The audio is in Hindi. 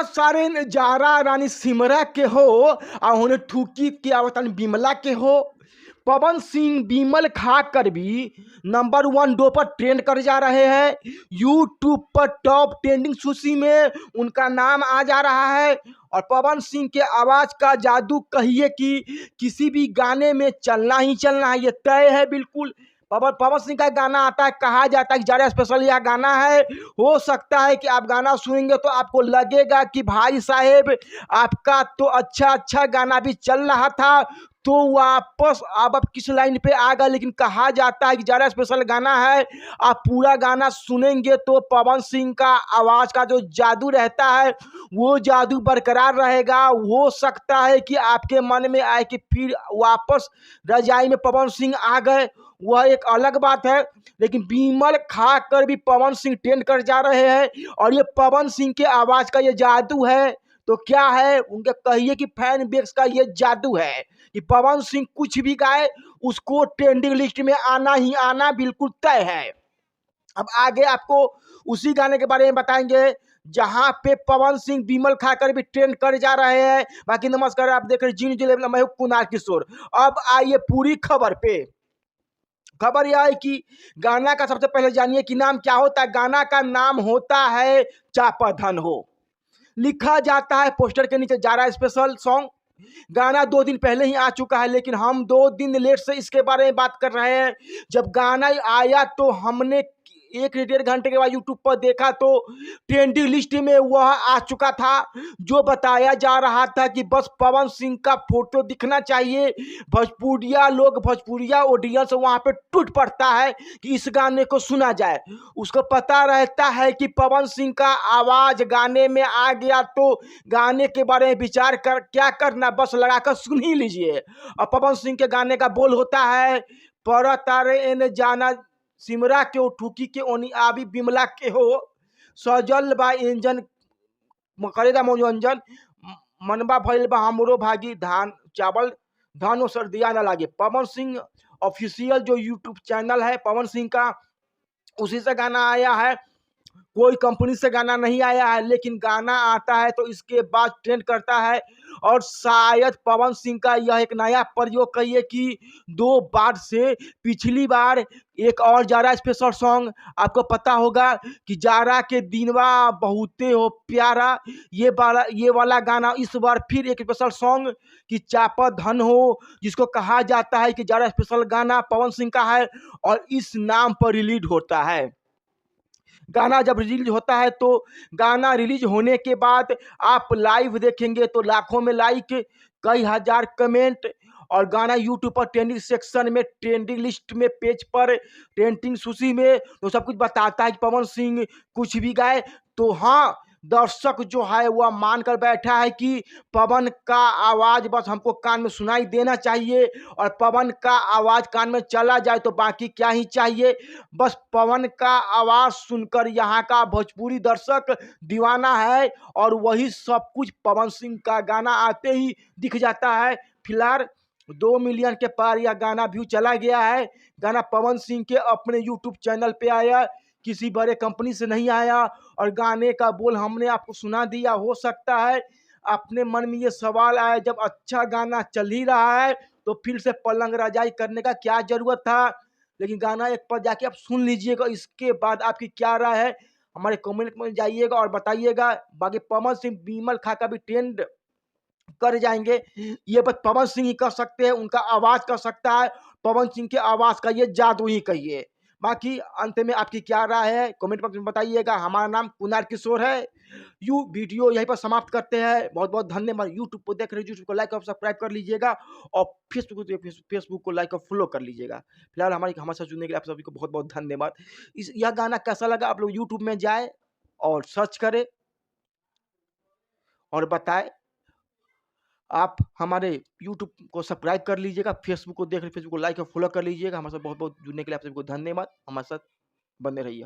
बहुत सारे नजारा रानी सिमरा के हो उन्हें ठुकी के आवतन बिमला के हो। पवन सिंह बिमल खाकर भी नंबर 1 दो पर ट्रेंड कर जा रहे हैं। यूट्यूब पर टॉप ट्रेंडिंग सूची में उनका नाम आ जा रहा है। और पवन सिंह के आवाज का जादू कहिए कि किसी भी गाने में चलना ही चलना है, ये तय है बिल्कुल। पवन पवन सिंह का गाना आता है, कहा जाता है कि ज़्यादा स्पेशल यह गाना है। हो सकता है कि आप गाना सुनेंगे तो आपको लगेगा कि भाई साहेब आपका तो अच्छा अच्छा गाना भी चल रहा था, तो वापस अब आप किस लाइन पे आ गए। लेकिन कहा जाता है कि ज़्यादा स्पेशल गाना है, आप पूरा गाना सुनेंगे तो पवन सिंह का आवाज़ का जो जादू रहता है वो जादू बरकरार रहेगा। हो सकता है कि आपके मन में आए कि फिर वापस रजाई में पवन सिंह आ गए, वह एक अलग बात है। लेकिन बिमल खाकर भी पवन सिंह ट्रेंड कर जा रहे हैं और ये पवन सिंह के आवाज़ का ये जादू है। तो क्या है उनके कहिए कि फैन बेस का ये जादू है कि पवन सिंह कुछ भी गाए उसको ट्रेंडिंग लिस्ट में आना ही आना बिल्कुल तय है। अब आगे आपको उसी गाने के बारे में बताएंगे जहां पे पवन सिंह बिमल खाकर भी ट्रेंड कर जा रहे हैं। बाकी नमस्कार, आप देख रहे हैं जी जिले, मैं हूं कुणाल किशोर। अब आइए पूरी खबर पे। खबर यह है कि गाना का सबसे पहले जानिए कि नाम क्या होता है। गाना का नाम होता है चापा धन हो। लिखा जाता है पोस्टर के नीचे जा रहा है स्पेशल सॉन्ग। गाना 2 दिन पहले ही आ चुका है, लेकिन हम 2 दिन लेट से इसके बारे में बात कर रहे हैं। जब गाना आया तो हमने 1 से 1.5 घंटे के बाद यूट्यूब पर देखा तो ट्रेंडिंग लिस्ट में वह आ चुका था। जो बताया जा रहा था कि बस पवन सिंह का फोटो दिखना चाहिए, भोजपुरिया लोग, भोजपुरिया ऑडियंस वहाँ पे टूट पड़ता है कि इस गाने को सुना जाए। उसको पता रहता है कि पवन सिंह का आवाज़ गाने में आ गया तो गाने के बारे में विचार कर क्या करना, बस लगाकर सुन ही लीजिए। और पवन सिंह के गाने का बोल होता है, पर तारे एन जाना सिमरा के ओ ठुकी के ओनी आबी बिमला के हो, सजल बा इंजन करेदा मनोरंजन, मनबा भइल बा हमरो भागी, धान चावल धान और सर्दिया ना लागे। पवन सिंह ऑफिशियल जो यूट्यूब चैनल है पवन सिंह का, उसी से गाना आया है। कोई कंपनी से गाना नहीं आया है, लेकिन गाना आता है तो इसके बाद ट्रेंड करता है। और शायद पवन सिंह का यह एक नया प्रयोग कहिए कि 2 बार से पिछली बार एक और जारा स्पेशल सॉन्ग आपको पता होगा कि जारा के दिनवा बहुते हो प्यारा, ये वाला गाना इस बार फिर एक स्पेशल सॉन्ग कि चापा धन हो, जिसको कहा जाता है कि जारा स्पेशल गाना पवन सिंह का है और इस नाम पर रिलीज होता है। गाना जब रिलीज होता है तो गाना रिलीज होने के बाद आप लाइव देखेंगे तो लाखों में लाइक, कई हजार कमेंट, और गाना यूट्यूब पर ट्रेंडिंग सेक्शन में, ट्रेंडिंग लिस्ट में, पेज पर, ट्रेंडिंग सूची में तो सब कुछ बताता है कि पवन सिंह कुछ भी गाए। तो हाँ, दर्शक जो है वह मान कर बैठा है कि पवन का आवाज़ बस हमको कान में सुनाई देना चाहिए और पवन का आवाज़ कान में चला जाए तो बाकी क्या ही चाहिए। बस पवन का आवाज़ सुनकर यहाँ का भोजपुरी दर्शक दीवाना है और वही सब कुछ पवन सिंह का गाना आते ही दिख जाता है। फिलहाल 2 मिलियन के पार यह गाना व्यू चला गया है। गाना पवन सिंह के अपने यूट्यूब चैनल पे आया, किसी बड़े कंपनी से नहीं आया। और गाने का बोल हमने आपको सुना दिया। हो सकता है अपने मन में ये सवाल आया, जब अच्छा गाना चल ही रहा है तो फिर से पलंग रजाई करने का क्या ज़रूरत था। लेकिन गाना एक बार जाके आप सुन लीजिएगा, इसके बाद आपकी क्या राय है हमारे कमेंट में जाइएगा और बताइएगा। बाकी पवन सिंह बिमल खाका भी ट्रेंड कर जाएंगे, ये बस पवन सिंह ही कर सकते हैं, उनका आवाज़ कर सकता है। पवन सिंह के आवाज़ का ये जादू ही कहिए। बाकी अंत में आपकी क्या राय है कमेंट बॉक्स में बताइएगा। हमारा नाम कुणाल किशोर है। वीडियो यहीं पर समाप्त करते हैं। बहुत बहुत धन्यवाद। यूट्यूब को देख रहे हैं, यूट्यूब को लाइक और सब्सक्राइब कर लीजिएगा और फेसबुक को लाइक और फॉलो कर लीजिएगा। फिलहाल हमारे साथ जुड़ने के लिए आप सभी को बहुत बहुत धन्यवाद। यह गाना कैसा लगा आप लोग यूट्यूब में जाए और सर्च करें और बताएं। आप हमारे यूट्यूब को सब्सक्राइब कर लीजिएगा, फेसबुक को देख रहे फेसबुक को लाइक और फॉलो कर लीजिएगा। हमारे साथ बहुत बहुत जुड़ने के लिए आप सभी को धन्यवाद। हमारे साथ बने रहिए।